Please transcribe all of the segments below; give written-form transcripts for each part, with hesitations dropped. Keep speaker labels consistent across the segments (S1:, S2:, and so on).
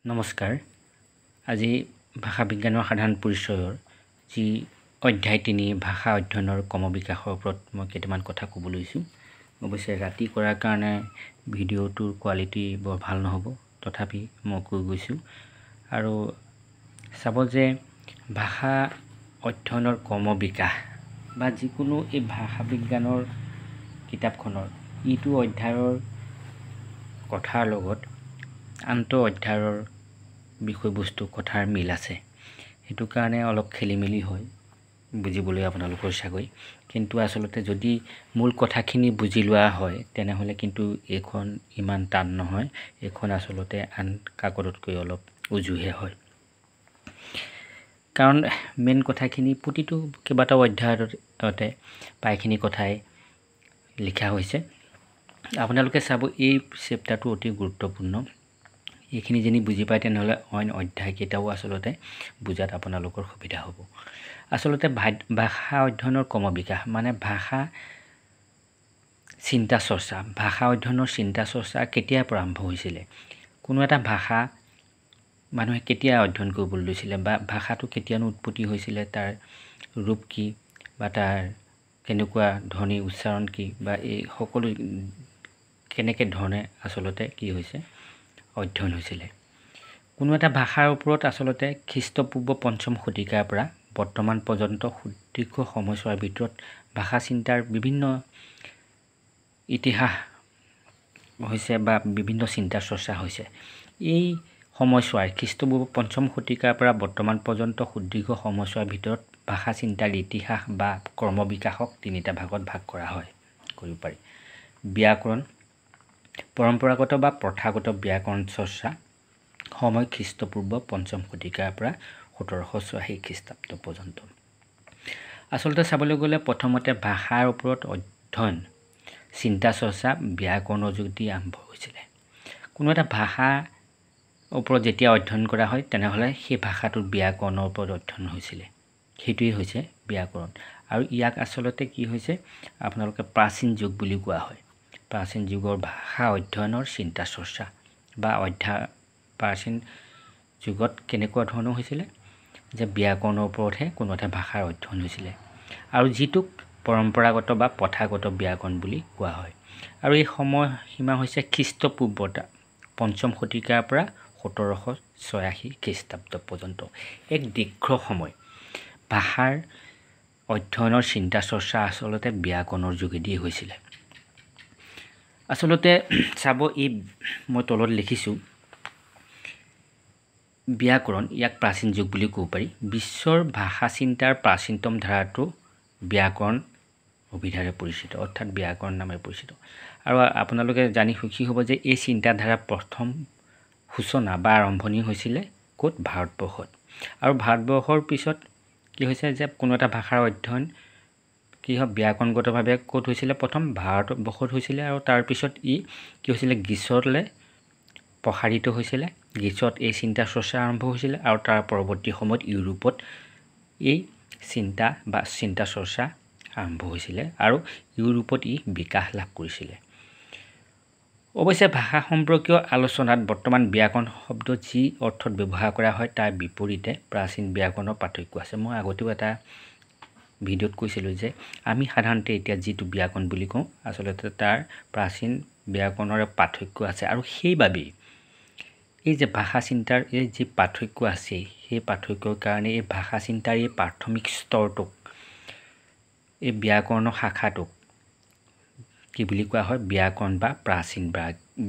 S1: নমস্কাৰ। আজি ভাষা বিজ্ঞানৰ সাধাৰণ পৰিচয়ৰ যি অধ্যায় ৩ ভাষা অধ্যয়নৰ ক্ৰমবিকাশৰ ওপৰত মই কেইটামান কথা ক'ব লৈছোঁ। অৱশ্যে ৰাতি কৰাৰ কাৰণে ভিডিঅ'টোৰ কোৱালিটি বৰ ভাল নহ'ব, তথাপি মই কৈ গৈছোঁ। আৰু চাব যে ভাষা অধ্যয়নৰ ক্ৰমবিকাশ বা যিকোনো এই ভাষা বিজ্ঞানৰ কিতাপখনৰ ইটো অধ্যায়ৰ কথাৰ লগত আনটো অধ্যায়ৰ বিষয়বস্তু কথাৰ মিল আছে। সেইটো কাৰণে অলপ খেলি মেলি হয় বুজিবলৈ আপোনালোকৰ চাগৈ, কিন্তু আচলতে যদি মূল কথাখিনি বুজি লোৱা হয় তেনেহ'লে কিন্তু এইখন ইমান টান নহয়। এইখন আচলতে আন কাকততকৈ অলপ উজুহে হয়, কাৰণ মেইন কথাখিনি প্ৰতিটো কেইবাটাও অধ্যায়তে প্ৰায়খিনি কথাই লিখা হৈছে। আপোনালোকে চাব এই চেপ্টাৰটো অতি গুৰুত্বপূৰ্ণ। এইখিনি যদি বুজি পায় তেনেহ'লে অইন অধ্যায়কেইটাও আচলতে বুজাত আপোনালোকৰ সুবিধা হ'ব। আচলতে ভাষা অধ্যয়নৰ ক্ৰমবিকাশ মানে ভাষা চিন্তা চৰ্চা। ভাষা অধ্যয়নৰ চিন্তা চৰ্চা কেতিয়াৰ পৰা আৰম্ভ হৈছিলে, কোনো এটা ভাষা মানুহে কেতিয়া অধ্যয়ন কৰিবলৈ লৈছিলে, বা ভাষাটো কেতিয়ানো উৎপত্তি হৈছিলে, তাৰ ৰূপ কি বা তাৰ কেনেকুৱা ধ্বনি উচ্চাৰণ কি, বা এই সকলো কেনেকৈ ধৰণে আচলতে কি হৈছে অধ্যয়ন হৈছিলে। কোনো এটা ভাষাৰ ওপৰত আচলতে খ্ৰীষ্টপূৰ্ব ৫ম শতিকাৰ পৰা বৰ্তমান পৰ্যন্ত সুদীৰ্ঘ সময়ছোৱাৰ ভিতৰত ভাষা চিন্তাৰ বিভিন্ন ইতিহাস হৈছে বা বিভিন্ন চিন্তা চৰ্চা হৈছে। এই সময়ছোৱাৰ খ্ৰীষ্টপূৰ্ব ৫ম শতিকাৰ পৰা বৰ্তমান পৰ্যন্ত সুদীৰ্ঘ সময়ছোৱাৰ ভিতৰত ভাষা চিন্তাৰ ইতিহাস বা ক্ৰমবিকাশক তিনিটা ভাগত ভাগ কৰা হয় কৰিব পাৰি। ব্যাকৰণ, পৰম্পৰাগত বা প্ৰথাগত ব্যাকৰণ চৰ্চা, সময় খ্ৰীষ্টপূৰ্ব ৫ম শতিকাৰ পৰা ১৭৮৪ খ্ৰীষ্টাব্দ পৰ্যন্ত। আচলতে চাবলৈ গ'লে প্ৰথমতে ভাষাৰ ওপৰত অধ্যয়ন চিন্তা চৰ্চা ব্যাকৰণৰ যোগেদি আৰম্ভ হৈছিলে। কোনো এটা ভাষাৰ ওপৰত যেতিয়া অধ্যয়ন কৰা হয় তেনেহ'লে সেই ভাষাটোৰ ব্যাকৰণৰ ওপৰত অধ্যয়ন হৈছিলে। সেইটোৱেই হৈছে ব্যাকৰণ। আৰু ইয়াক আচলতে কি হৈছে আপোনালোকে প্ৰাচীন যুগ বুলি কোৱা হয়। প্ৰাচীন যুগৰ ভাষা অধ্যয়নৰ চিন্তা চৰ্চা বা প্ৰাচীন যুগত কেনেকুৱা ধৰণৰ হৈছিলে যে ব্যাকৰণৰ ওপৰতহে কোনো এটা ভাষাৰ অধ্যয়ন হৈছিলে, আৰু যিটোক পৰম্পৰাগত বা প্ৰথাগত ব্যাকৰণ বুলি কোৱা হয়। আৰু এই সময়সীমা হৈছে খ্ৰীষ্টপূৰ্বতা ৫ম শতিকাৰ পৰা ১৭৮৪ খ্ৰীষ্টাব্দ পৰ্যন্ত। এক দীৰ্ঘ সময় ভাষাৰ অধ্যয়নৰ চিন্তা চৰ্চা আচলতে ব্যাকৰণৰ যোগেদি হৈছিলে। আচলতে চাব, এই মই তলত লিখিছোঁ ব্যাকৰণ, ইয়াক প্ৰাচীন যুগ বুলি ক'ব পাৰি। বিশ্বৰ ভাষা চিন্তাৰ প্ৰাচীনতম ধাৰাটো ব্যাকৰণ অভিধাৰে পৰিচিত, অৰ্থাৎ ব্যাকৰণ নামে পৰিচিত। আৰু আপোনালোকে জানি সুখী হ'ব যে এই চিন্তাধাৰাৰ প্ৰথম সূচনা বা আৰম্ভণি হৈছিলে ক'ত? ভাৰতবৰ্ষত। আৰু ভাৰতবৰ্ষৰ পিছত কি হৈছে যে কোনো এটা ভাষাৰ অধ্যয়ন কি হয় ব্যাকৰণগতভাৱে ক'ত হৈছিলে? প্ৰথম ভাৰতবৰ্ষত হৈছিলে, আৰু তাৰপিছত ই কি হৈছিলে গ্ৰীচলৈ প্ৰসাৰিত হৈছিলে। গ্ৰীচত এই চিন্তা চৰ্চা আৰম্ভ হৈছিলে, আৰু তাৰ পৰৱৰ্তী সময়ত ইউৰোপত এই চিন্তা চৰ্চা আৰম্ভ হৈছিলে, আৰু ইউৰোপত ই বিকাশ লাভ কৰিছিলে। অৱশ্যে ভাষা সম্পৰ্কীয় আলোচনাত বৰ্তমান ব্যাকৰণ শব্দ যি অৰ্থত ব্যৱহাৰ কৰা হয় তাৰ বিপৰীতে প্ৰাচীন ব্যাকৰণৰ পাৰ্থক্য আছে। মই আগতেও এটা ভিডিঅ'ত কৈছিলোঁ যে আমি সাধাৰণতে এতিয়া যিটো ব্যাকৰণ বুলি কওঁ আচলতে তাৰ প্ৰাচীন ব্যাকৰণৰে পাৰ্থক্য আছে, আৰু সেইবাবেই এই যে ভাষা চিন্তাৰ এই যি পাৰ্থক্য আছে সেই পাৰ্থক্যৰ কাৰণে এই ভাষা চিন্তাৰ এই প্ৰাথমিক স্তৰটোক, এই ব্যাকৰণৰ শাখাটোক কি বুলি কোৱা হয়? ব্যাকৰণ বা প্ৰাচীন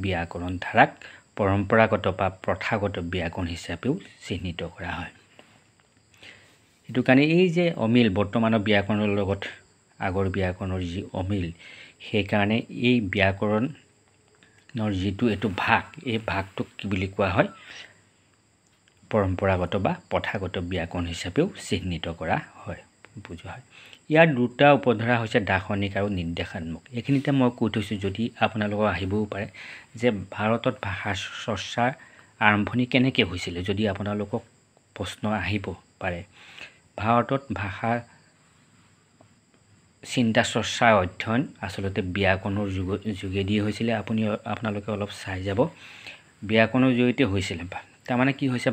S1: ব্যাকৰণ ধাৰাক পৰম্পৰাগত বা প্ৰথাগত ব্যাকৰণ হিচাপেও চিহ্নিত কৰা হয়। সেইটো কাৰণে এই যে অমিল বৰ্তমানৰ ব্যাকৰণৰ লগত আগৰ ব্যাকৰণৰ যি অমিল, সেইকাৰণে এই ব্যাকৰণৰ যিটো এইটো ভাগ, এই ভাগটোক কি বুলি কোৱা হয়? পৰম্পৰাগত বা প্ৰথাগত ব্যাকৰণ হিচাপেও চিহ্নিত কৰা হয়, বুজোৱা হয়। ইয়াৰ দুটা উপধাৰা হৈছে দাৰ্শনিক আৰু নিৰ্দেশাত্মক। এইখিনিতে মই কৈ থৈছোঁ, যদি আপোনালোকৰ আহিবও পাৰে যে ভাৰতত ভাষা চৰ্চাৰ আৰম্ভণি কেনেকৈ হৈছিলে, যদি আপোনালোকক প্ৰশ্ন আহিব পাৰে। ভাৰতত ভাষা চিন্তা চৰ্চাৰ অধ্যয়ন আচলতে ব্যাকৰণৰ যোগেদি হৈছিলে। আপোনালোকে অলপ চাই যাব, ব্যাকৰণৰ জৰিয়তে হৈছিলে। তাৰমানে কি হৈছে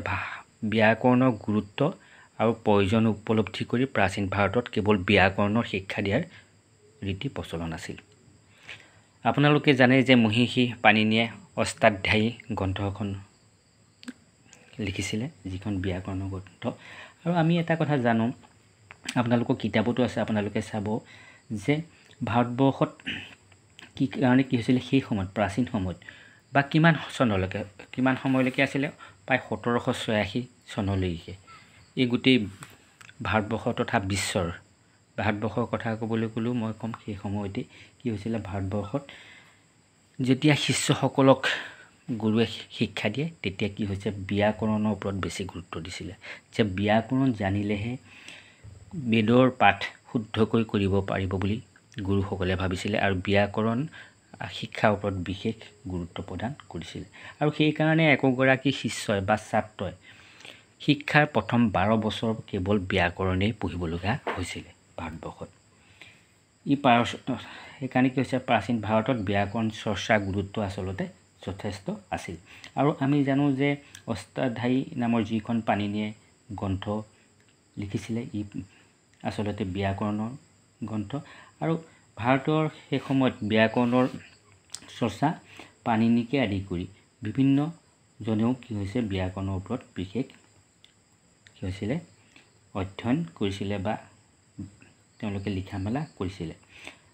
S1: ব্যাকৰণৰ গুৰুত্ব আৰু প্ৰয়োজন উপলব্ধি কৰি প্ৰাচীন ভাৰতত কেৱল ব্যাকৰণৰ শিক্ষা দিয়াৰ ৰীতি প্ৰচলন আছিল। আপোনালোকে জানে যে মহিষী পাণিনিয়ে অষ্টাধ্যায়ী গ্ৰন্থ এখন লিখিছিলে, যিখন ব্যাকৰণৰ গ্ৰন্থ। আৰু আমি এটা কথা জানো, আপোনালোকৰ কিতাপতো আছে, আপোনালোকে চাব যে ভাৰতবৰ্ষত কি কাৰণে কি হৈছিলে সেই সময়ত, প্ৰাচীন সময়ত বা কিমান সময়লৈকে আছিলে, প্ৰায় 1786 চনলৈকে এই গোটেই ভাৰতবৰ্ষ তথা বিশ্বৰ, ভাৰতবৰ্ষৰ কথা ক'বলৈ গ'লেও মই ক'ম সেই সময়তে কি হৈছিলে, ভাৰতবৰ্ষত যেতিয়া শিষ্যসকলক গুৰুৱে শিক্ষা দিয়ে তেতিয়া কি হৈছে, ব্যাকৰণৰ ওপৰত বেছি গুৰুত্ব দিছিলে, যে ব্যাকৰণ জানিলেহে বেদৰ পাঠ শুদ্ধকৈ কৰিব পাৰিব বুলি গুৰুসকলে ভাবিছিলে আৰু ব্যাকৰণ শিক্ষাৰ ওপৰত বিশেষ গুৰুত্ব প্ৰদান কৰিছিলে। আৰু সেইকাৰণে একোগৰাকী শিষ্যই বা ছাত্ৰই শিক্ষাৰ প্ৰথম 12 বছৰ কেৱল ব্যাকৰণেই পঢ়িব লগা হৈছিলে ভাৰতবৰ্ষত। সেইকাৰণে কি হৈছে, প্ৰাচীন ভাৰতত ব্যাকৰণ চৰ্চাৰ গুৰুত্ব আচলতে যথেষ্ট আছিল। আৰু আমি জানো যে অষ্টাধ্যায়ী নামৰ যিখন পাণিনিয়ে গ্ৰন্থ লিখিছিলে, ই আচলতে ব্যাকৰণৰ গ্ৰন্থ। আৰু ভাৰতৰ সেই সময়ত ব্যাকৰণৰ চৰ্চা পাণিনিকে আদি কৰি বিভিন্ন জনেও কি হৈছে, ব্যাকৰণৰ ওপৰত বিশেষ কি হৈছিলে, অধ্যয়ন কৰিছিলে বা তেওঁলোকে লিখা মেলা কৰিছিলে।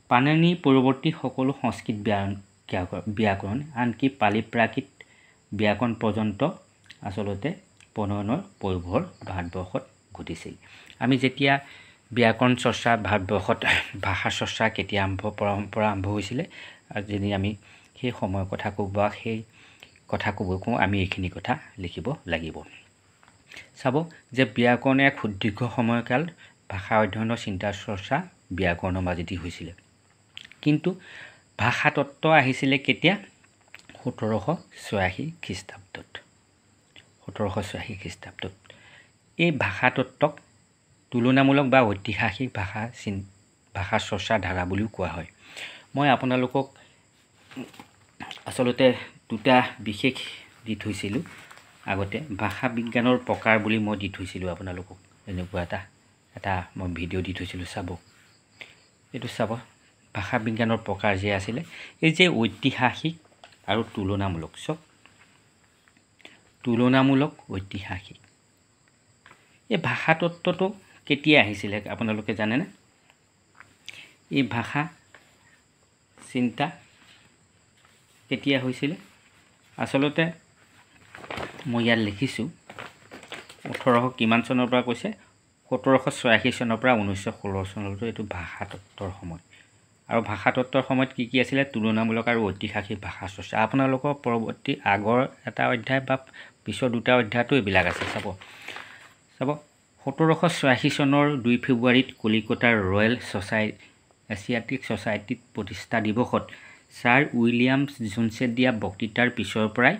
S1: পাণিনিৰ পৰৱৰ্তী সকলো সংস্কৃত ব্যাকৰণ আনকি পালি প্ৰাকৃত ব্যাকৰণ পৰ্যন্ত আচলতে প্ৰণয়নৰ পয়োভৰ ভাৰতবৰ্ষত ঘটিছিল। আমি যেতিয়া ব্যাকৰণ চৰ্চা ভাৰতবৰ্ষত ভাষা চৰ্চা কেতিয়া পৰম্পৰা আৰম্ভ হৈছিলে, যদি আমি সেই সময়ৰ কথা কওঁ বা সেই কথা ক'ব কওঁ, আমি এইখিনি কথা লিখিব লাগিব। চাব যে ব্যাকৰণ এক সুদীৰ্ঘ সময়কাল ভাষা অধ্যয়নৰ চিন্তা চৰ্চা ব্যাকৰণৰ মাজেদি হৈছিলে। কিন্তু ভাষাতত্ত্ব আহিছিলে কেতিয়া, 1786 খ্ৰীষ্টাব্দত। 1786 খ্ৰীষ্টাব্দত এই ভাষাতত্ত্বক তুলনামূলক বা ঐতিহাসিক ভাষা চৰ্চাৰ ধাৰা বুলিও কোৱা হয়। মই আপোনালোকক আচলতে দুটা বিশেষ দি থৈছিলোঁ আগতে, ভাষা বিজ্ঞানৰ প্ৰকাৰ বুলি মই দি থৈছিলোঁ আপোনালোকক, এনেকুৱা এটা মই ভিডিঅ' দি থৈছিলোঁ, চাব এইটো চাব। ভাষা বিজ্ঞানৰ প্ৰকাৰ যে আছিলে, এই যে ঐতিহাসিক আৰু তুলনামূলক, চব তুলনামূলক ঐতিহাসিক। এই ভাষাতত্ত্বটো কেতিয়া আহিছিলে আপোনালোকে জানেনে? এই ভাষা চিন্তা কেতিয়া হৈছিলে? আচলতে মই ইয়াত লিখিছোঁ 1800 কিমান চনৰ পৰা কৈছে, 1786 চনৰ পৰা 1916 চনলৈ এইটো ভাষাতত্ত্বৰ সময়। আৰু ভাষাতত্ত্বৰ সময়ত কি কি আছিলে, তুলনামূলক আৰু ঐতিহাসিক ভাষা চৰ্চা। আপোনালোকৰ পৰৱৰ্তী আগৰ এটা অধ্যায় বা পিছৰ দুটা অধ্যায়তো এইবিলাক আছে, চাব। 1786 চনৰ 2 ফেব্ৰুৱাৰীত কলিকতাৰ ৰয়েল এছিয়াটিক ছ'চাইটিত প্ৰতিষ্ঠা দিৱসত ছাৰ উইলিয়াম জোনছে দিয়া বক্তৃতাৰ পিছৰ পৰাই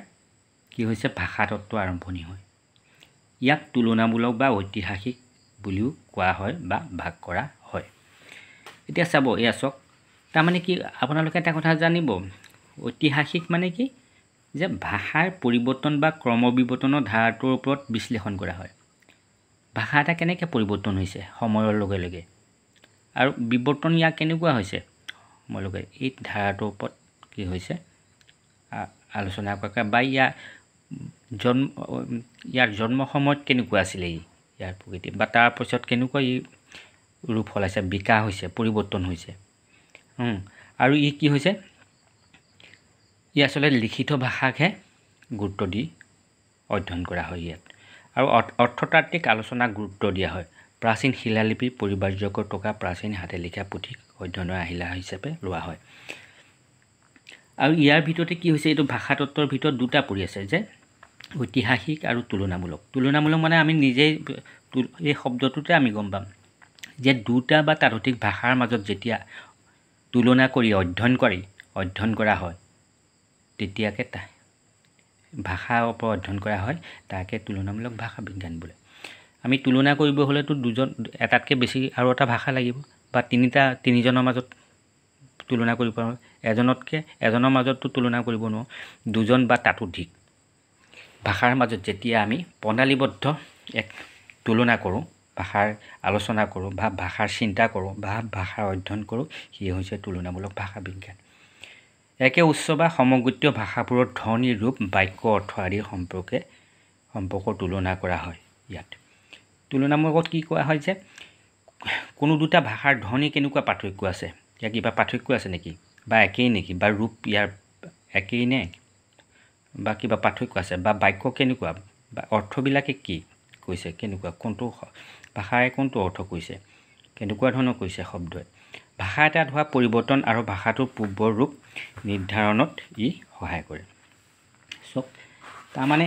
S1: কি হৈছে, ভাষাতত্ত্ব আৰম্ভণি হয়। ইয়াক তুলনামূলক বা ঐতিহাসিক বুলিও কোৱা হয় বা ভাগ কৰা হয়। এতিয়া চাব, এয়া চাওক, তাৰমানে কি আপোনালোকে এটা কথা জানিব, ঐতিহাসিক মানে কি, যে ভাষাৰ পৰিৱৰ্তন বা ক্ৰমবিৱৰ্তনৰ ধাৰাটোৰ ওপৰত বিশ্লেষণ কৰা হয়। ভাষা এটা কেনেকৈ পৰিৱৰ্তন হৈছে সময়ৰ লগে লগে, আৰু বিৱৰ্তন ইয়াৰ কেনেকুৱা হৈছে সময়ৰ লগে, এই ধাৰাটোৰ ওপৰত কি হৈছে আলোচনা কৰা, বা ইয়াৰ জন্ম সময়ত কেনেকুৱা আছিলে ইয়াৰ প্ৰকৃতি, বা তাৰপিছত কেনেকুৱা ই ৰূপ সলাইছে, বিকাশ হৈছে, পৰিৱৰ্তন হৈছে। আৰু ই কি হৈছে, ই আচলতে লিখিত ভাষাকহে গুৰুত্ব দি অধ্যয়ন কৰা হয় ইয়াত। আৰু অৰ্থতাত্ত্বিক আলোচনাক গুৰুত্ব দিয়া হয়। প্ৰাচীন শিলালিপি পৰিবাৰ্য কৰি থকা প্ৰাচীন হাতে লিখা পুথিক অধ্যয়নৰ আহিলা হিচাপে লোৱা হয়। আৰু ইয়াৰ ভিতৰতে কি হৈছে, এইটো ভাষাতত্ত্বৰ ভিতৰত দুটা পৰি আছে, যে ঐতিহাসিক আৰু তুলনামূলক। তুলনামূলক মানে আমি নিজেই এই শব্দটোতে আমি গম পাম যে দুটা বা ততোধিক ভাষাৰ মাজত যেতিয়া তুলনা কৰি অধ্যয়ন কৰা হয়, তেতিয়াকে ভাষাৰ ওপৰত অধ্যয়ন কৰা হয়, তাকে তুলনামূলক ভাষা বিজ্ঞান বোলে। আমি তুলনা কৰিব হ'লেতো এটাতকৈ বেছি আৰু এটা ভাষা লাগিব, বা তিনিজনৰ মাজত তুলনা কৰিব পাৰোঁ, এজনৰ মাজতো তুলনা কৰিব নোৱাৰোঁ, দুজন বা ততোধিক ভাষাৰ মাজত যেতিয়া আমি প্ৰণালীবদ্ধ এক তুলনা কৰোঁ, ভাষাৰ আলোচনা কৰোঁ বা ভাষাৰ চিন্তা কৰোঁ বা ভাষাৰ অধ্যয়ন কৰোঁ, সেয়ে হৈছে তুলনামূলক ভাষা বিজ্ঞান। একে উচ্চ বা সমগোত্ৰীয় ভাষাবোৰৰ ধ্বনি, ৰূপ, বাক্য, অৰ্থ আদিৰ সম্পৰ্কৰ তুলনা কৰা হয়। ইয়াত তুলনামূলকত কি কোৱা হয় যে কোনো দুটা ভাষাৰ ধ্বনি কেনেকুৱা পাৰ্থক্য আছে, ইয়াৰ কিবা পাৰ্থক্য আছে নেকি, বা একেই নেকি, বা ৰূপ ইয়াৰ একেই নে, বা কিবা পাৰ্থক্য আছে, বা বাক্য কেনেকুৱা, বা অৰ্থবিলাকে কি কৈছে, কেনেকুৱা, কোনটো ভাষাৰে কোনটো অৰ্থ কৈছে, কেনেকুৱা ধৰণৰ কৈছে শব্দই, ভাষা এটাত হোৱা পৰিৱৰ্তন আৰু ভাষাটোৰ পূৰ্বৰ ৰূপ নিৰ্ধাৰণত ই সহায় কৰে। চক তাৰমানে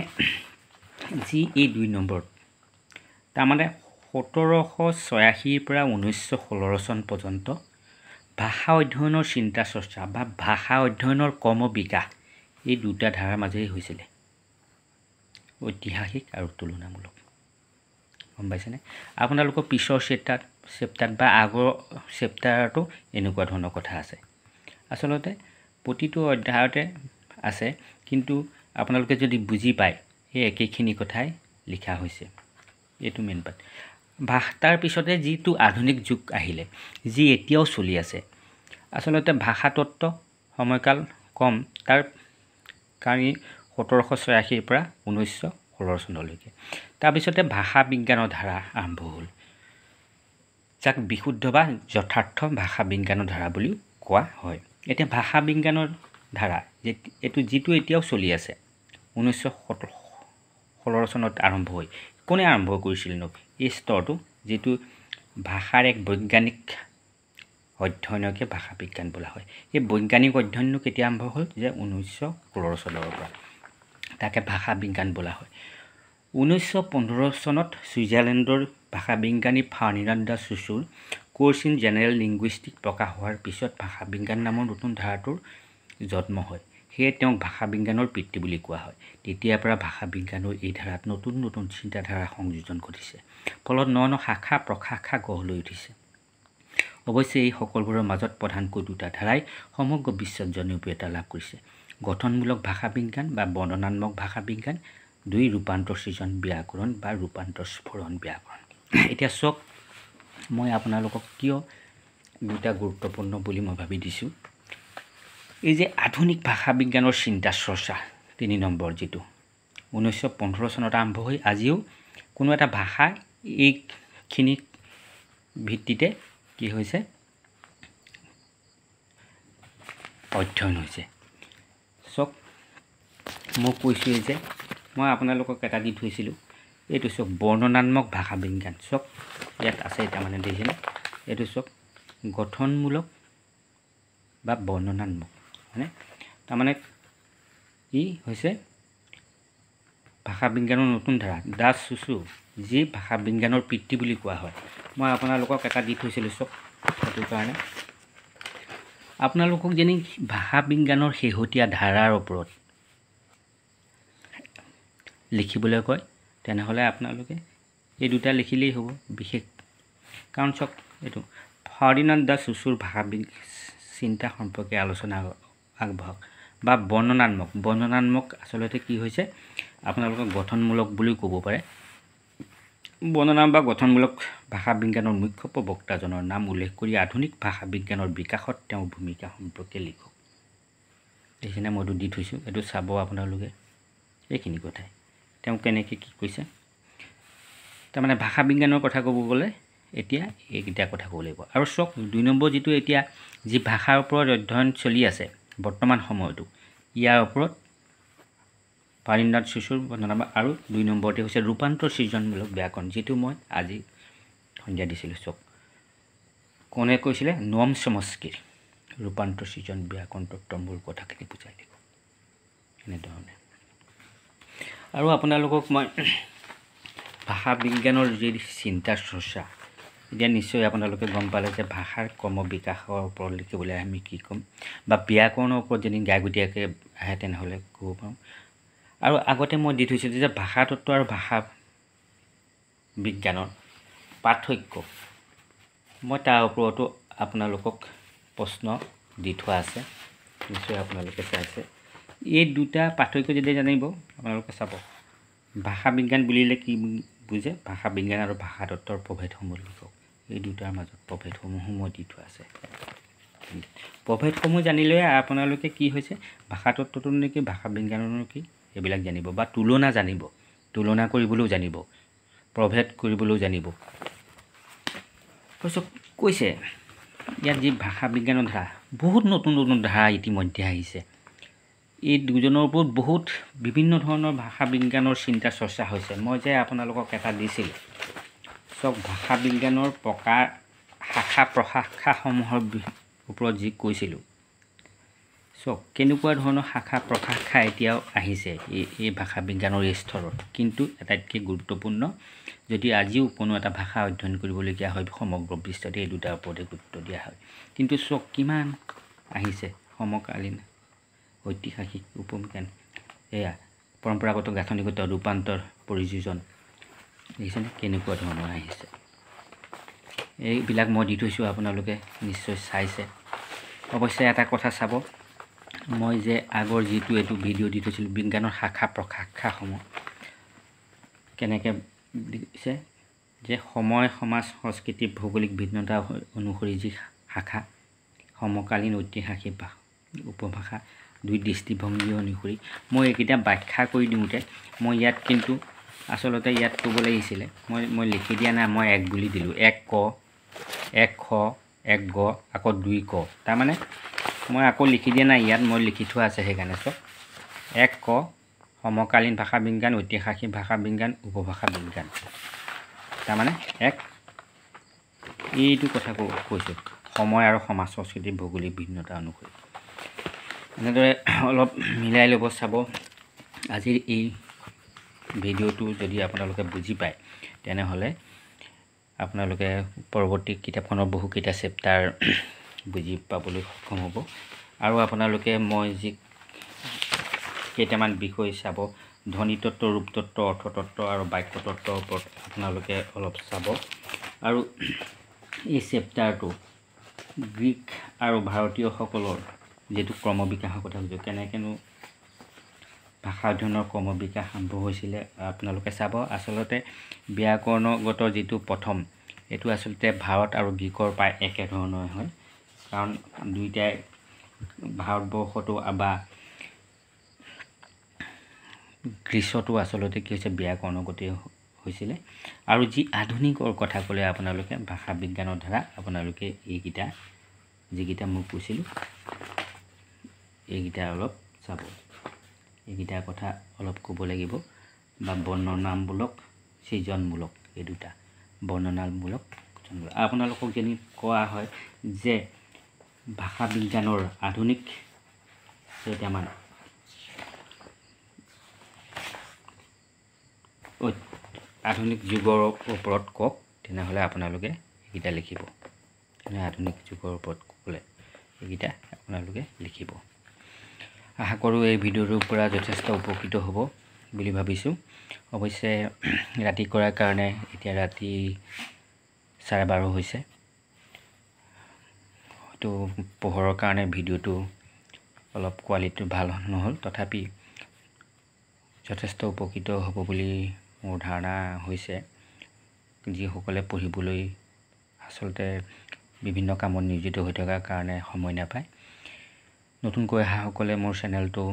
S1: যি এই 2 নম্বৰত তাৰমানে 1786 পৰা 1916 চন পৰ্যন্ত ভাষা অধ্যয়নৰ চিন্তা চৰ্চা বা ভাষা অধ্যয়নৰ ক্ৰম বিকাশ এই দুটা ধাৰাৰ মাজেৰে হৈছিলে, ঐতিহাসিক আৰু তুলনামূলক। গম পাইছেনে? আপোনালোকৰ পিছৰ চেপ্টাৰত বা আগৰ চেপ্টাৰতো এনেকুৱা ধৰণৰ কথা আছে। আচলতে প্ৰতিটো অধ্যায়তে আছে, কিন্তু আপোনালোকে যদি বুজি পায় সেই একেখিনি কথাই লিখা হৈছে। এইটো মেইন পাৰ্ট। তাৰ পিছতে যিটো আধুনিক যুগ আহিলে, যি এতিয়াও চলি আছে, আচলতে ভাষাতত্ত্ব সময়কাল কম, তাৰ কাৰণ 1786 পৰা 1916 চনলৈকে। তাৰপিছতে ভাষা বিজ্ঞানৰ ধাৰা আৰম্ভ হ'ল, যাক বিশুদ্ধ বা যথাৰ্থ ভাষা বিজ্ঞানৰ ধাৰা বুলিও কোৱা হয়। এতিয়া ভাষা বিজ্ঞানৰ ধাৰা যিটো এতিয়াও চলি আছে, 1916 চনত আৰম্ভ হৈ, কোনে আৰম্ভ কৰিছিল নো এই স্তৰটো, যিটো ভাষাৰ এক বৈজ্ঞানিক অধ্যয়নকে ভাষা বিজ্ঞান বোলা হয়। এই বৈজ্ঞানিক অধ্যয়নটো কেতিয়া আৰম্ভ হ'ল, যে 1916 চনৰ পৰা, তাকে ভাষা বিজ্ঞান বোলা হয়। 1915 চনত ছুইজাৰলেণ্ডৰ ভাষা বিজ্ঞানী Ferdinand de Saussure course in general linguistic প্ৰকাশ হোৱাৰ পিছত ভাষা বিজ্ঞান নামৰ নতুন ধাৰাটোৰ জন্ম হয়। সেয়ে তেওঁক ভাষা বিজ্ঞানৰ পিতৃ বুলি কোৱা হয়। তেতিয়াৰ পৰা ভাষা বিজ্ঞানৰ এই ধাৰাত নতুন নতুন চিন্তাধাৰা সংযোজন ঘটিছে, ফলত ন শাখা প্ৰশাখা গঢ় লৈ উঠিছে। অৱশ্যে এই সকলোবোৰৰ মাজত প্ৰধানকৈ দুটা ধাৰাই সমগ্ৰ বিশ্বত জনপ্ৰিয়তা লাভ কৰিছে: গঠনমূলক ভাষা বিজ্ঞান বা বৰ্ণনাত্মক ভাষা বিজ্ঞান, 2 ৰূপান্তৰ সৃজন ব্যাকৰণ বা ৰূপান্তৰ স্ফুৰণ ব্যাকৰণ। এতিয়া চাওক, মই আপোনালোকক কিয় দুটা গুৰুত্বপূৰ্ণ বুলি মই ভাবি দিছোঁ। এই যে আধুনিক ভাষা বিজ্ঞানৰ চিন্তা চৰ্চা 3 নম্বৰ, যিটো 1915 চনত আৰম্ভ হৈ আজিও কোনো এটা ভাষা এইখিনি ভিত্তিতে কি হৈছে, অধ্যয়ন হৈছে। চাওক, মই কৈছোঁৱেই যে মই আপোনালোকক এটা দি থৈছিলোঁ, এইটো চাওক বৰ্ণনাত্মক ভাষা বিজ্ঞান। চাওক ইয়াত আছে, তাৰমানে দেখিছেনে, এইটো চাওক গঠনমূলক বা বৰ্ণনাত্মক, হয়নে? তাৰমানে ই হৈছে ভাষা বিজ্ঞানৰ নতুন ধাৰা, দা চুছু, যি ভাষা বিজ্ঞানৰ পিতৃ বুলি কোৱা হয়। মই আপোনালোকক এটা দি থৈছিলোঁ, চাওক, সেইটো কাৰণে আপোনালোকক যেনে ভাষা বিজ্ঞানৰ শেহতীয়া ধাৰাৰ ওপৰত লিখিবলৈ কয়, তেনেহ'লে আপোনালোকে এই দুটা লিখিলেই হ'ব বিশেষ। কাৰণ চাওক, এইটো ফাৰ্ডিনাণ্ড দা চুছুৰ ভাষা চিন্তা সম্পৰ্কে আলোচনা আগবঢ়াওক, বা বৰ্ণনাত্মক আচলতে কি হৈছে, আপোনালোকে গঠনমূলক বুলিও ক'ব পাৰে। বৰ্ণনা বা গঠনমূলক ভাষা বিজ্ঞানৰ মুখ্য প্ৰবক্তাজনৰ নাম উল্লেখ কৰি আধুনিক ভাষা বিজ্ঞানৰ বিকাশত তেওঁৰ ভূমিকা সম্পৰ্কে লিখক। এইখিনি মইতো দি থৈছোঁ, এইটো চাব আপোনালোকে। এইখিনি কথাই তেওঁ কেনেকৈ কি কৈছে, তাৰমানে ভাষা বিজ্ঞানৰ কথা ক'ব গ'লে এতিয়া এইকেইটা কথা ক'ব লাগিব। আৰু চাওক, 2 নম্বৰ যিটো এতিয়া যি ভাষাৰ ওপৰত অধ্যয়ন চলি আছে বৰ্তমান সময়তো, ইয়াৰ ওপৰত ফাৰ্ডিনাণ্ড চুছুৰ বৰ্ণনা, আৰু 2 নম্বৰতে হৈছে ৰূপান্তৰ সৃজনমূলক ব্যাকৰণ, যিটো মই আজি সন্ধিয়া দিছিলোঁ। চাওক, কোনে কৈছিলে, নোম চমস্কিৰ ৰূপান্তৰ সৃজন ব্যাকৰণ তত্ত্বৰ মূল কথাখিনি বুজাই দিব, এনেধৰণে। আৰু আপোনালোকক মই ভাষা বিজ্ঞানৰ যি চিন্তা চৰ্চা, এতিয়া নিশ্চয় আপোনালোকে গম পালে যে ভাষাৰ ক্ৰম বিকাশৰ ওপৰত লিখিবলৈ আমি কি ক'ম, বা ব্যাকৰণৰ ওপৰত যদি গাইগুটীয়াকৈ আহে তেনেহ'লে ক'ব পাৰোঁ। আৰু আগতে মই দি থৈছিলোঁ যে ভাষাতত্ত্ব আৰু ভাষা বিজ্ঞানৰ পাৰ্থক্য, মই তাৰ ওপৰতো আপোনালোকক প্ৰশ্ন দি থোৱা আছে, নিশ্চয় আপোনালোকে চাইছে। এই দুটা পাৰ্থক্য যদি জানিব, আপোনালোকে চাব ভাষা বিজ্ঞান বুলিলে কি বুজে ভাষা বিজ্ঞান আৰু ভাষা তত্ত্বৰ প্ৰভেদসমূহ লিখক এই দুটাৰ মাজত প্ৰভেদসমূহ মই দি থোৱা আছে প্ৰভেদসমূহ জানিলে আপোনালোকে কি হৈছে ভাষা তত্ত্বটো নেকি ভাষা বিজ্ঞানৰ কি এইবিলাক জানিব বা তুলনা জানিব তুলনা কৰিবলৈও জানিব প্ৰভেদ কৰিবলৈও জানিব কৈছে ইয়াত যি ভাষা বিজ্ঞানৰ ধাৰা বহুত নতুন নতুন ধাৰা ইতিমধ্যে আহিছে এই দুজনৰ ওপৰত বহুত বিভিন্ন ধৰণৰ ভাষা বিজ্ঞানৰ চিন্তা চৰ্চা হৈছে মই যে আপোনালোকক এটা দিছিল সব ভাষা বিজ্ঞানৰ প্ৰকাৰ শাখা প্ৰশাখাসমূহৰ ওপৰত যি কৈছিলোঁ সব কেনেকুৱা ধৰণৰ শাখা প্ৰশাখা এতিয়াও আহিছে এই ভাষা বিজ্ঞানৰ স্তৰত কিন্তু আটাইতকৈ গুৰুত্বপূৰ্ণ যদি আজিও কোনো এটা ভাষা অধ্যয়ন কৰিবলগীয়া হয় সমগ্ৰ বিশ্বতে এই দুটাৰ ওপৰতে গুৰুত্ব দিয়া হয় কিন্তু সব কিমান আহিছে সমকালীন ঐতিহাসিক উপবিজ্ঞান এয়া পৰম্পৰাগত গাঁথনিগত ৰূপান্তৰ পৰিযোজন দেখিছেনে কেনেকুৱা ধৰণৰ আহিছে এইবিলাক মই দি থৈছোঁ আপোনালোকে নিশ্চয় চাইছে অৱশ্যে এটা কথা চাব মই যে আগৰ যিটো এইটো ভিডিঅ' দি থৈছিলোঁ বিজ্ঞানৰ শাখা প্ৰশাখাসমূহ কেনেকৈ দিছে যে সময় সমাজ সংস্কৃতি ভৌগোলিক ভিন্নতা অনুসৰি যি শাখা সমকালীন ঐতিহাসিক উপভাষা দুই দৃষ্টিভংগী অনুসৰি মই এইকেইটা ব্যাখ্যা কৰি দিওঁতে মই ইয়াত কিন্তু আচলতে ইয়াত ক'ব লাগিছিলে মই লিখি দিয়া নাই মই এক বুলি দিলোঁ এক ক এক খ এক গ আকৌ দুই ক তাৰমানে মই আকৌ লিখি দিয়া নাই ইয়াত মই লিখি থোৱা আছে সেইকাৰণে চব এক ক সমকালীন ভাষা বিজ্ঞান ঐতিহাসিক ভাষা বিজ্ঞান উপভাষা বিজ্ঞান তাৰমানে এক এইটো কথা কৈছোঁ সময় আৰু সমাজ সংস্কৃতি ভৌগোলিক ভিন্নতা অনুসৰি এনেদৰে অলপ মিলাই ল'ব চাব আজিৰ এই ভিডিঅ'টো যদি আপোনালোকে বুজি পায় তেনেহ'লে আপোনালোকে পৰৱৰ্তী কিতাপখনৰ বহুকেইটা চেপ্টাৰ বুজি পাবলৈ সক্ষম হ'ব আৰু আপোনালোকে মই যি কেইটামান বিষয় চাব ধ্বনিতত্ত্ব ৰূপতত্ত্ব অৰ্থতত্ত্ব আৰু বাক্যতত্ত্বৰ ওপৰত আপোনালোকে অলপ চাব আৰু এই চেপ্টাৰটো গ্ৰীক আৰু ভাৰতীয়সকলৰ যেটো ক্ৰমবিকাশৰ কথা কৈছোঁ কেনেকেনো ভাষা অধ্যয়নৰ ক্ৰমবিকাশ আৰম্ভ হৈছিলে আপোনালোকে চাব আচলতে ব্যাকৰণগত যিটো প্ৰথম এইটো আচলতে ভাৰত আৰু গ্ৰীকৰ প্ৰায় একে ধৰণৰ হয় কাৰণ দুইটাই ভাৰতবৰ্ষটো বা গ্ৰীচতো আচলতে কি হৈছে ব্যাকৰণগতে হৈছিলে আৰু যি আধুনিকৰ কথা ক'লে আপোনালোকে ভাষা বিজ্ঞানৰ ধাৰা আপোনালোকে এইকেইটা যিকেইটা মই কৈছিলোঁ এইকেইটা অলপ চাব এইকেইটাৰ কথা অলপ ক'ব লাগিব বা বৰ্ণনামূলক সৃজনমূলক এই দুটা বৰ্ণনামূলক আপোনালোকক যেনে কোৱা হয় যে ভাষা বিজ্ঞানৰ আধুনিক কেইটামান আধুনিক যুগৰ ওপৰত কওক তেনেহ'লে আপোনালোকে এইকেইটা লিখিব আধুনিক যুগৰ ওপৰত ক'লে এইকেইটা আপোনালোকে লিখিব আশা কৰোঁ এই ভিডিঅ'টোৰ পৰা যথেষ্ট উপকৃত হ'ব বুলি ভাবিছোঁ অৱশ্যে ৰাতি কৰাৰ কাৰণে এতিয়া ৰাতি 12:30 হৈছে হয়তো পোহৰৰ কাৰণে ভিডিঅ'টো অলপ কোৱালিটি ভাল নহ'ল তথাপি যথেষ্ট উপকৃত হ'ব বুলি মোৰ ধাৰণা হৈছে যিসকলে পঢ়িবলৈ আচলতে বিভিন্ন কামত নিয়োজিত হৈ থকাৰ কাৰণে সময় নাপায় নতুনকৈ অহাসকলে মোৰ চেনেলটো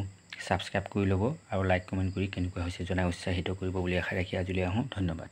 S1: ছাবস্ক্ৰাইব কৰি ল'ব আৰু লাইক কমেণ্ট কৰি কেনেকুৱা হৈছে জনাই উৎসাহিত কৰিব বুলি আশা ৰাখি আজিলৈ আহোঁ ধন্যবাদ